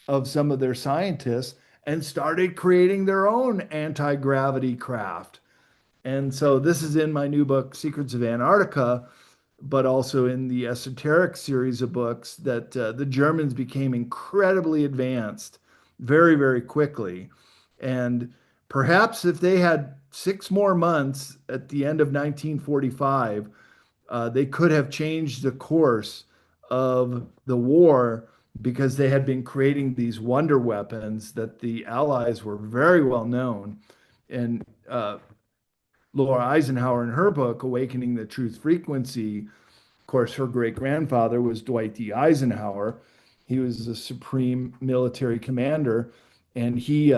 of some of their scientists and started creating their own anti-gravity craft. And so this is in my new book, Secrets of Antarctica, but also in the Esoteric series of books that the Germans became incredibly advanced very, very quickly. And perhaps if they had 6 more months at the end of 1945, they could have changed the course of the war because they had been creating these wonder weapons that the Allies were very well known. And Laura Eisenhower, in her book, Awakening the Truth Frequency, of course, her great grandfather was Dwight D. Eisenhower. He was the supreme military commander, and he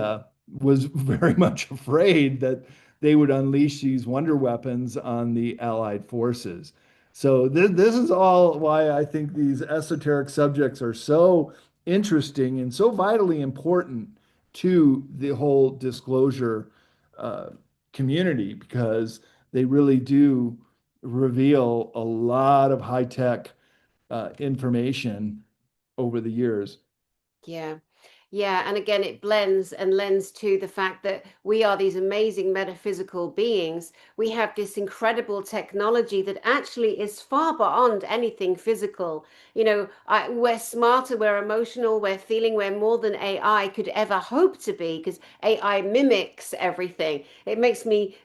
was very much afraid that they would unleash these wonder weapons on the Allied forces. So this is all why I think these esoteric subjects are so interesting and so vitally important to the whole disclosure uh, community because they really do reveal a lot of high tech information over the years. Yeah. Yeah, and again, it blends and lends to the fact that we are these amazing metaphysical beings. We have this incredible technology that actually is far beyond anything physical. We're smarter, we're emotional, we're feeling, we're more than AI could ever hope to be because AI mimics everything. It makes me,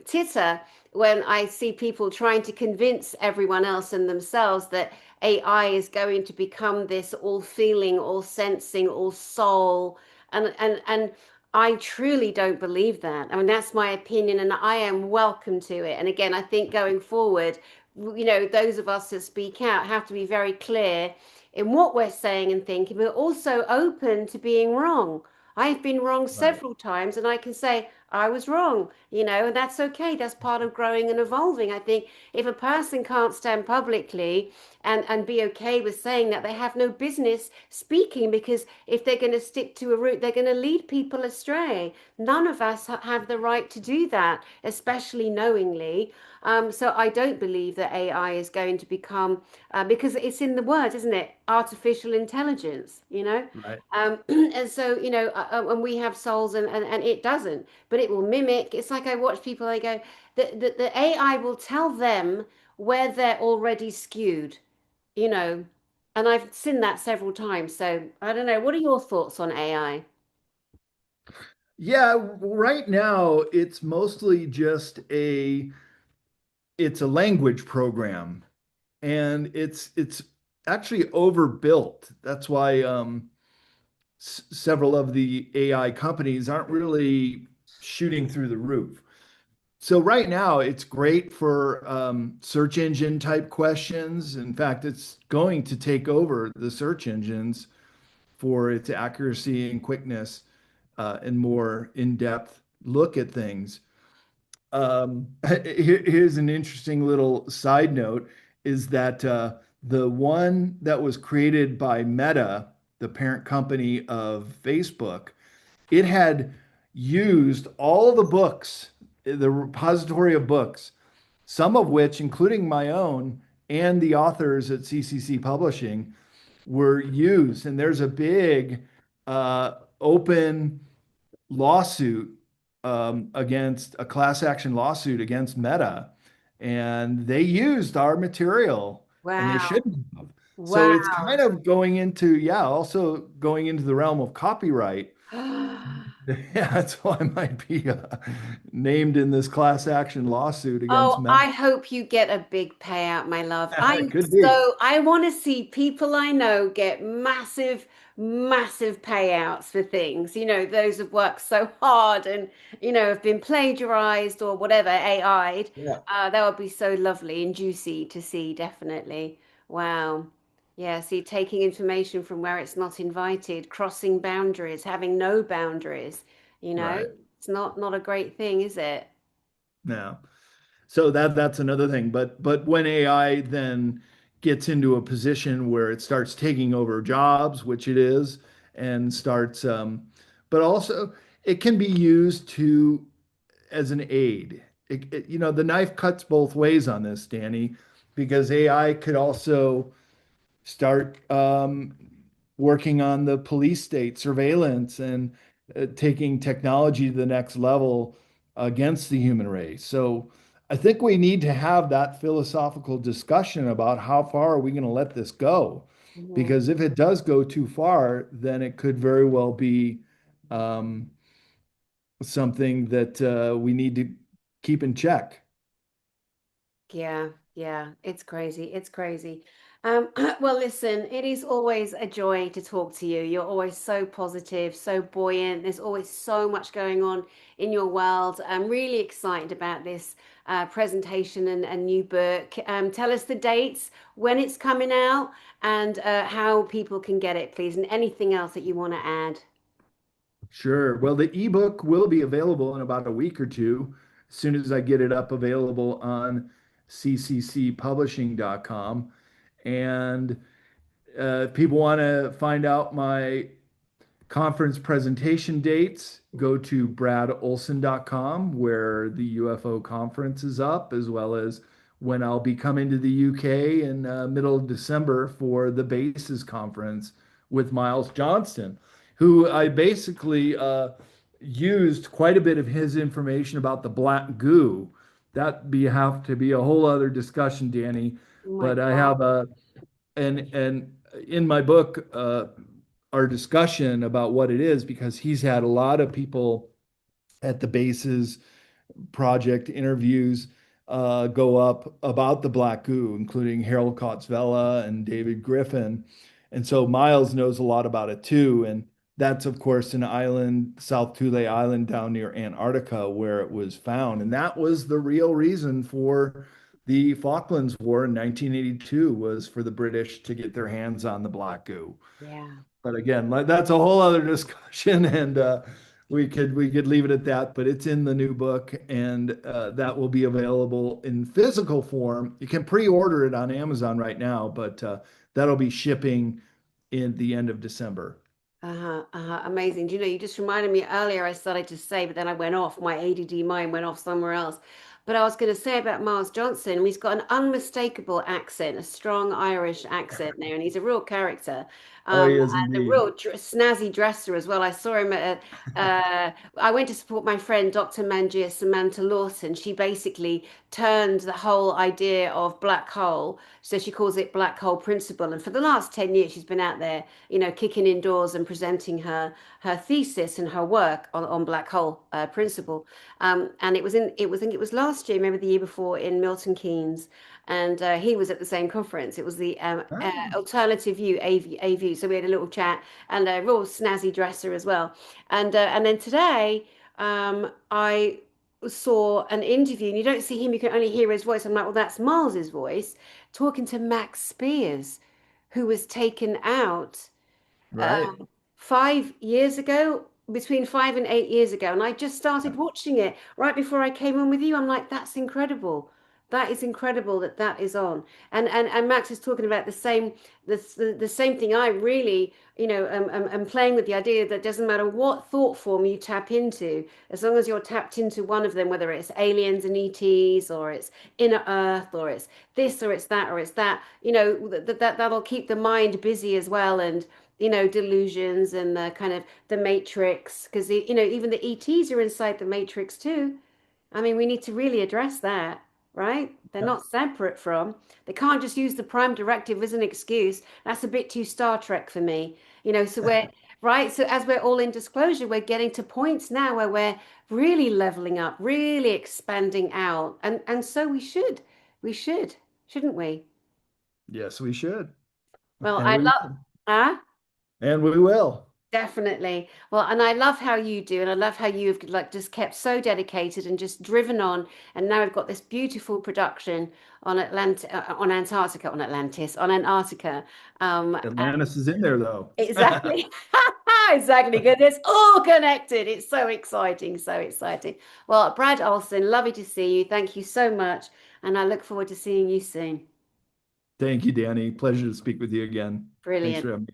titter when I see people trying to convince everyone else and themselves that AI is going to become this all feeling, all sensing, all soul. And I truly don't believe that. I mean, that's my opinion, and I am welcome to it. And again, I think going forward, those of us that speak out have to be very clear in what we're saying and thinking, but also open to being wrong. I've been wrong Right. several times, and I can say I was wrong, and that's okay. That's part of growing and evolving. I think if a person can't stand publicly and be okay with saying that, they have no business speaking, because if they're going to stick to a route, they're going to lead people astray. None of us have the right to do that, especially knowingly. So I don't believe that AI is going to become, because it's in the word, isn't it? Artificial intelligence, Right. and so, and we have souls, and it doesn't, but it will mimic. It's like I watch people, I go, the AI will tell them where they're already skewed, you know, and I've seen that several times. So I don't know. What are your thoughts on AI? Yeah, right now it's mostly just it's a language program and it's actually overbuilt. That's why several of the AI companies aren't really shooting through the roof. So right now it's great for search engine type questions. In fact, it's going to take over the search engines for its accuracy and quickness and more in-depth look at things. Here's an interesting little side note is that the one that was created by Meta, the parent company of Facebook, it had used all the books, the repository of books, some of which, including my own and the authors at CCC Publishing, were used. And there's a big open lawsuit against a class action lawsuit against Meta, and they used our material, and they Wow. shouldn't have. So it's Wow. kind of going into, yeah, also going into the realm of copyright. Yeah, that's why I might be named in this class action lawsuit against Oh, Meta. I hope you get a big payout, my love. It could be. I want to see people I know get massive, massive payouts for things. Those have worked so hard and, have been plagiarized or whatever, AI'd. Yeah. That would be so lovely and juicy to see, definitely. Wow. Yeah, see, taking information from where it's not invited, crossing boundaries, having no boundaries, you know, Right. it's not a great thing, is it? Now, so that's another thing. But when AI then gets into a position where it starts taking over jobs, which it is, and starts, but also it can be used to as an aid. The knife cuts both ways on this, Danny, because AI could also start working on the police state surveillance and taking technology to the next level against the human race. So I think we need to have that philosophical discussion about how far are we going to let this go? Mhm. Because if it does go too far, then it could very well be um, something that we need to keep in check. Yeah, yeah, it's crazy. It's crazy. Well, listen, it is always a joy to talk to you. You're always so positive, so buoyant. There's always so much going on in your world. I'm really excited about this presentation and new book. Tell us the dates, when it's coming out, and how people can get it, please, and anything else that you want to add. Sure. Well, the ebook will be available in about a week or two, as soon as I get it up available on cccpublishing.com. And if people want to find out my conference presentation dates, go to bradolsen.com, where the UFO conference is up, as well as when I'll be coming to the UK in middle of December for the Bases conference with Miles Johnston, who I basically used quite a bit of his information about the black goo. That be have to be a whole other discussion, Danny. Oh my But I God. have a and in my book, our discussion about what it is, because he's had a lot of people at the bases project interviews go up about the black goo, including Harold Kotzvela and David Griffin. And so Miles knows a lot about it too. And that's, of course, an island, South Thule Island down near Antarctica, where it was found. And that was the real reason for the Falklands War in 1982, was for the British to get their hands on the black goo. Yeah. But again, that's a whole other discussion, and we could leave it at that. But it's in the new book, and that will be available in physical form. You can pre-order it on Amazon right now, but that'll be shipping in the end of December. Uh-huh, uh-huh. Amazing. Do you know, you just reminded me earlier, I started to say, but then I went off. My ADD mind went off somewhere else. But I was going to say about Miles Johnson, he's got an unmistakable accent, a strong Irish accent there, and he's a real character. Oh, he is And a indeed. real snazzy dresser as well. I saw him at, I went to support my friend, Dr. Mangia Samantha Lawson. She basically turned the whole idea of black hole. So she calls it black hole principle. And for the last 10 years, she's been out there, kicking indoors and presenting her thesis and her work on black hole principle. And I think it was last year, maybe the year before in Milton Keynes. And he was at the same conference. It was the Ah, Alternative View, AView. So we had a little chat and a real snazzy dresser as well. And then today, I saw an interview, and you don't see him, you can only hear his voice. I'm like, well, that's Miles's voice talking to Max Spears, who was taken out right. 5 years ago, between 5 and 8 years ago. And I just started watching it right before I came on with you. I'm like, that's incredible. That is incredible that that is on. And Max is talking about the same thing. I really, am playing with the idea that doesn't matter what thought form you tap into, as long as you're tapped into one of them, whether it's aliens and ETs, or it's inner Earth, or it's this, or it's that, or it's that, that'll keep the mind busy as well. And delusions and the kind of the matrix, because even the ETs are inside the matrix too. I mean, we need to really address that, right? They're Yeah. not separate from. They can't just use the prime directive as an excuse. That's a bit too Star Trek for me. So we're right. So as we're all in disclosure, we're getting to points now where we're really leveling up, really expanding out. And so we should, shouldn't we? Yes, we should, Well, and I we love, will. huh? And we will. Definitely. Well, and I love how you do, and I love how you've like just kept so dedicated and just driven on. And now we've got this beautiful production on Antarctica, on Atlantis, on Antarctica. Atlantis is in there, though. Exactly. Exactly. Because it's all connected. It's so exciting, so exciting. Well, Brad Olsen, lovely to see you. Thank you so much, and I look forward to seeing you soon. Thank you, Danny. Pleasure to speak with you again. Thanks Brilliant. for having me.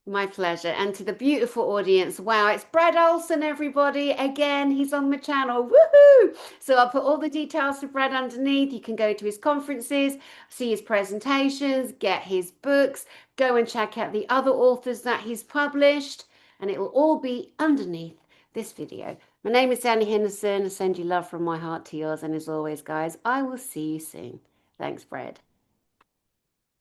My pleasure. And to the beautiful audience, wow, it's Brad Olsen, everybody. Again, he's on my channel. Woohoo! So I'll put all the details for Brad underneath. You can go to his conferences, see his presentations, get his books, go and check out the other authors that he's published, and it will all be underneath this video. My name is Danny Henderson. I send you love from my heart to yours. And as always, guys, I will see you soon. Thanks, Brad.